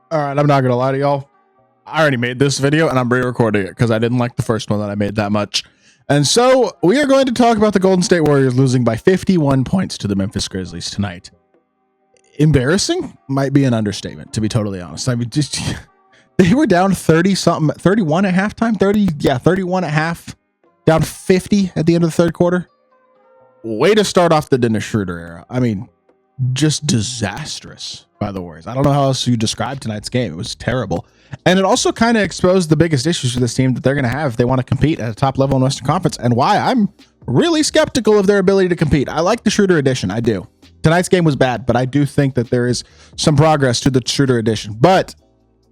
All right, I'm not gonna lie to y'all. I already made this video and I'm re-recording it because I didn't like the first one that I made that much. And so we are going to talk about the Golden State Warriors losing by 51 points to the Memphis Grizzlies tonight. Embarrassing might be an understatement, to be totally honest. I mean, just they were down 30 something, 31 at halftime, 31 at half, down 50 at the end of the third quarter. Way to start off the Dennis Schroeder era. I mean, just disastrous by the Warriors. I don't know how else you describe tonight's game. It was terrible. And it also kind of exposed the biggest issues for this team that they're going to have if they want to compete at a top level in Western Conference, and why I'm really skeptical of their ability to compete. I like the Schroeder addition. I do. Tonight's game was bad, but I do think that there is some progress to the Schroeder addition. But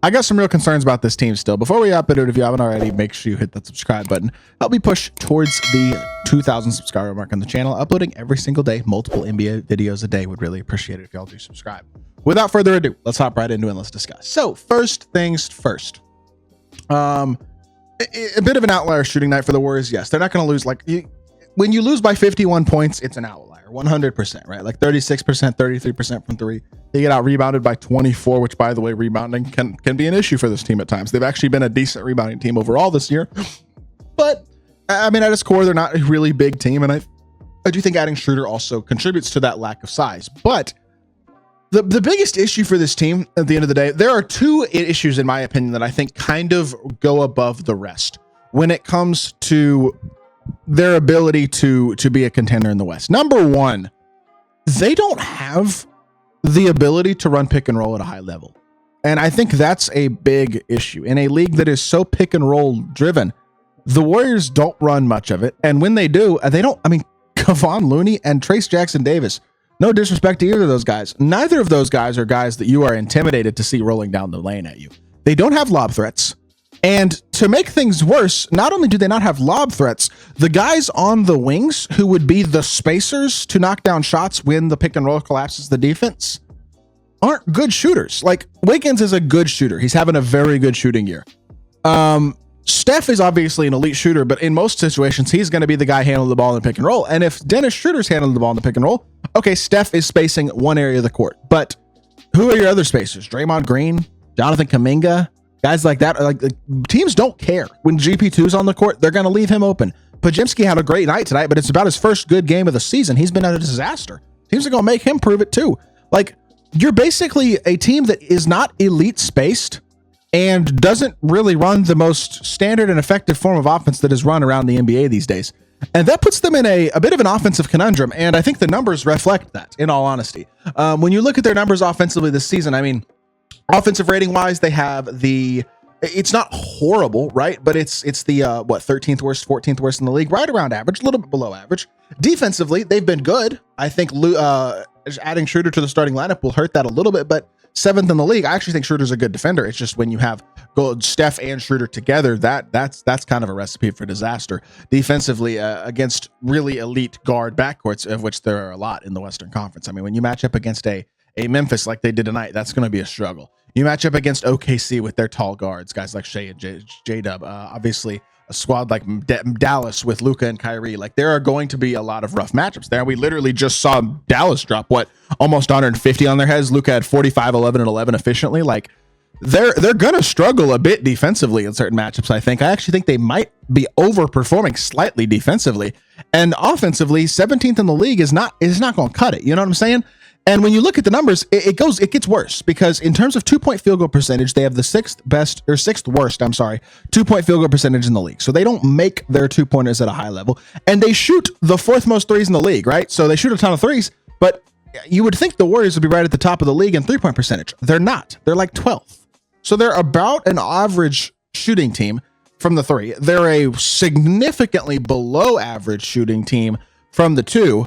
I got some real concerns about this team still. Before we up it, if you haven't already, make sure you hit that subscribe button. Help me push towards the 2,000 subscriber mark on the channel. Uploading every single day, multiple NBA videos a day. Would really appreciate it if y'all do subscribe. Without further ado, let's hop right into it and let's discuss. So first things first. A bit of an outlier shooting night for the Warriors. Yes, they're not going to lose. When you lose by 51 points, it's an outlier, 100%, right? Like 36%, 33% from three. They get out rebounded by 24, which, by the way, rebounding can be an issue for this team at times. They've actually been a decent rebounding team overall this year. But, I mean, at its core, they're not a really big team. And I do think adding Schroeder also contributes to that lack of size. But the biggest issue for this team at the end of the day, there are two issues, in my opinion, that I think kind of go above the rest when it comes to their ability to be a contender in the West. Number one, they don't have the ability to run pick and roll at a high level. And I think that's a big issue. In a league that is so pick and roll driven, the Warriors don't run much of it. And when they do, they don't, I mean, Kevon Looney and Trace Jackson Davis, no disrespect to either of those guys. Neither of those guys are guys that you are intimidated to see rolling down the lane at you. They don't have lob threats. And to make things worse, not only do they not have lob threats, the guys on the wings who would be the spacers to knock down shots when the pick and roll collapses the defense aren't good shooters. Like, Wiggins is a good shooter. He's having a very good shooting year. Steph is obviously an elite shooter, but in most situations, he's going to be the guy handling the ball in the pick and roll. And if Dennis Schroeder's handling the ball in the pick and roll, okay, Steph is spacing one area of the court. But who are your other spacers? Draymond Green, Jonathan Kuminga, guys like that. Like, teams don't care. When GP2's on the court, they're going to leave him open. Podziemski had a great night tonight, but it's about his first good game of the season. He's been a disaster. Teams are going to make him prove it too. Like, you're basically a team that is not elite spaced and doesn't really run the most standard and effective form of offense that is run around the NBA these days. And that puts them in a bit of an offensive conundrum. And I think the numbers reflect that, in all honesty. When you look at their numbers offensively this season, I mean, offensive rating wise, they have it's not horrible, right? But it's the 13th worst, 14th worst in the league, right around average, a little bit below average. Defensively, they've been good. I think adding Schroeder to the starting lineup will hurt that a little bit, but 7th in the league. I actually think Schroeder's a good defender. It's just when you have Steph and Schroeder together, that's kind of a recipe for disaster defensively against really elite guard backcourts, of which there are a lot in the Western Conference. I mean, when you match up against a Memphis like they did tonight, that's going to be a struggle. You match up against OKC with their tall guards, guys like Shea and J-Dub, obviously a squad like Dallas with Luka and Kyrie. Like, there are going to be a lot of rough matchups there. We literally just saw Dallas drop almost 150 on their heads. Luka had 45, 11, and 11 efficiently. Like, they're going to struggle a bit defensively in certain matchups. I actually think they might be overperforming slightly defensively, and offensively 17th in the league is not going to cut it. You know what I'm saying? And when you look at the numbers, it gets worse, because in terms of 2-point field goal percentage, they have the sixth worst, 2-point field goal percentage in the league. So they don't make their 2-pointers at a high level, and they shoot the 4th most threes in the league, right? So they shoot a ton of threes, but you would think the Warriors would be right at the top of the league in 3-point percentage. They're not. They're like 12th. So they're about an average shooting team from the 3. They're a significantly below average shooting team from the 2.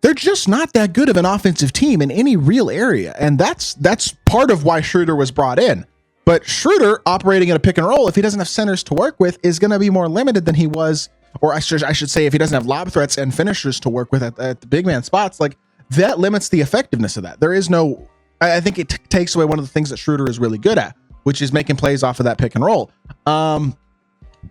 They're just not that good of an offensive team in any real area. And that's part of why Schroeder was brought in. But Schroeder operating at a pick and roll, if he doesn't have centers to work with, is going to be more limited than he was, or I should say, if he doesn't have lob threats and finishers to work with at the big man spots, like, that limits the effectiveness of that. There is no, I think it takes away one of the things that Schroeder is really good at, which is making plays off of that pick and roll.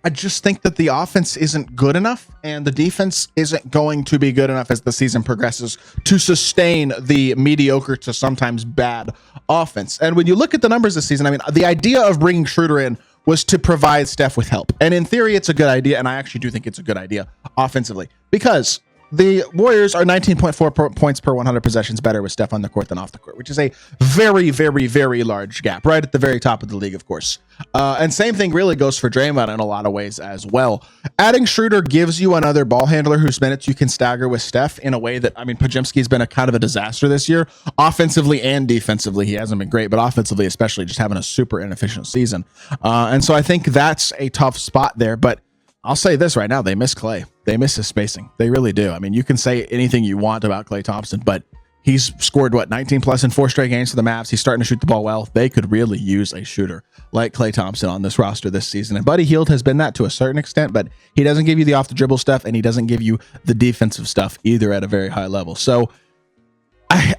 I just think that the offense isn't good enough and the defense isn't going to be good enough as the season progresses to sustain the mediocre to sometimes bad offense. And when you look at the numbers this season, I mean, the idea of bringing Schroeder in was to provide Steph with help. And in theory, it's a good idea. And I actually do think it's a good idea offensively because the Warriors are 19.4 points per 100 possessions better with Steph on the court than off the court, which is a very, very, very large gap, right at the very top of the league, of course. And same thing really goes for Draymond in a lot of ways as well. Adding Schroeder gives you another ball handler whose minutes you can stagger with Steph in a way that, I mean, Podziemski's been a kind of a disaster this year, offensively and defensively. He hasn't been great, but offensively, especially, just having a super inefficient season. And so I think that's a tough spot there, but I'll say this right now. They miss Klay. They miss his spacing. They really do. I mean, you can say anything you want about Klay Thompson, but he's scored, 19 plus in 4 straight games for the Mavs. He's starting to shoot the ball well. They could really use a shooter like Klay Thompson on this roster this season. And Buddy Hield has been that to a certain extent, but he doesn't give you the off the dribble stuff and he doesn't give you the defensive stuff either at a very high level. So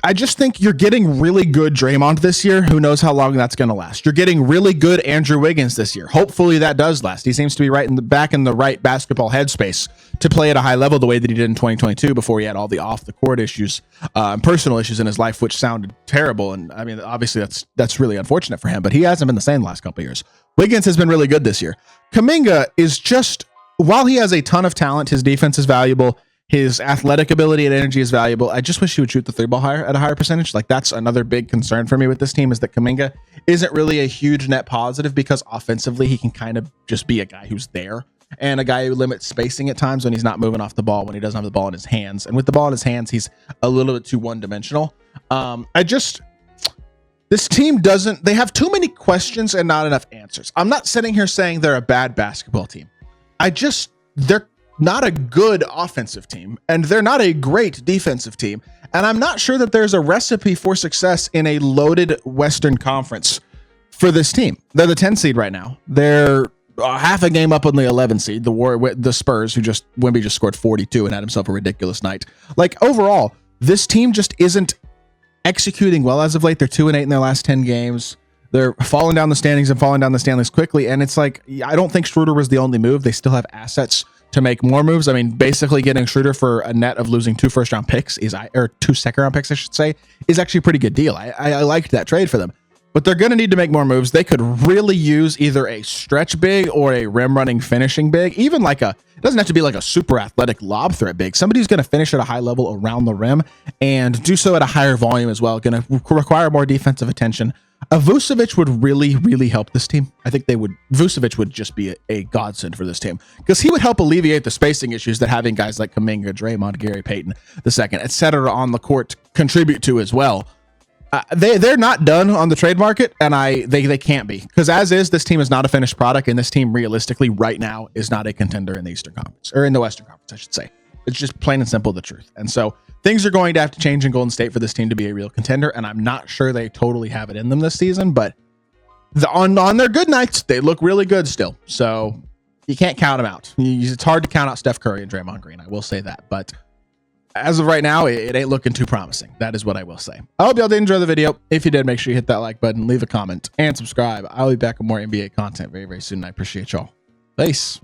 I just think you're getting really good Draymond this year. Who knows how long that's going to last? You're getting really good Andrew Wiggins this year. Hopefully that does last. He seems to be back in the right basketball headspace to play at a high level the way that he did in 2022 before he had all the off the court issues, personal issues in his life, which sounded terrible. And I mean, obviously that's really unfortunate for him, but he hasn't been the same the last couple of years. Wiggins has been really good this year. Kuminga is just, while he has a ton of talent, his defense is valuable. His athletic ability and energy is valuable. I just wish he would shoot the 3-ball higher at a higher percentage. Like, that's another big concern for me with this team, is that Kuminga isn't really a huge net positive because offensively he can kind of just be a guy who's there and a guy who limits spacing at times when he's not moving off the ball, when he doesn't have the ball in his hands. And with the ball in his hands, he's a little bit too one-dimensional. This team they have too many questions and not enough answers. I'm not sitting here saying they're a bad basketball team. They're not a good offensive team, and they're not a great defensive team. And I'm not sure that there's a recipe for success in a loaded Western Conference for this team. They're the 10 seed right now. They're half a game up on the 11 seed, the Spurs, Wemby just scored 42 and had himself a ridiculous night. Like, overall, this team just isn't executing well as of late. They're 2-8 in their last 10 games. They're falling down the standings quickly. And it's like, I don't think Schroeder was the only move. They still have assets to make more moves. I mean, basically getting Schroeder for a net of losing 2 first-round picks or 2 second-round picks, I should say, is actually a pretty good deal. I liked that trade for them. But they're going to need to make more moves. They could really use either a stretch big or a rim-running finishing big. Even it doesn't have to be like a super athletic lob threat big. Somebody who's going to finish at a high level around the rim and do so at a higher volume as well. Going to require more defensive attention. Vucevic would really, really help this team. I think Vucevic would just be a godsend for this team because he would help alleviate the spacing issues that having guys like Kuminga, Draymond, Gary Payton II, etc. on the court contribute to as well. They're not done on the trade market, and they can't be, because as is, this team is not a finished product, and this team realistically right now is not a contender in the Eastern Conference, or in the Western Conference, I should say. It's just plain and simple the truth. And so things are going to have to change in Golden State for this team to be a real contender, and I'm not sure they totally have it in them this season, but on their good nights, they look really good still. So you can't count them out. It's hard to count out Steph Curry and Draymond Green, I will say that, but as of right now, it ain't looking too promising. That is what I will say. I hope y'all did enjoy the video. If you did, make sure you hit that like button, leave a comment, and subscribe. I'll be back with more NBA content very, very soon. I appreciate y'all. Peace.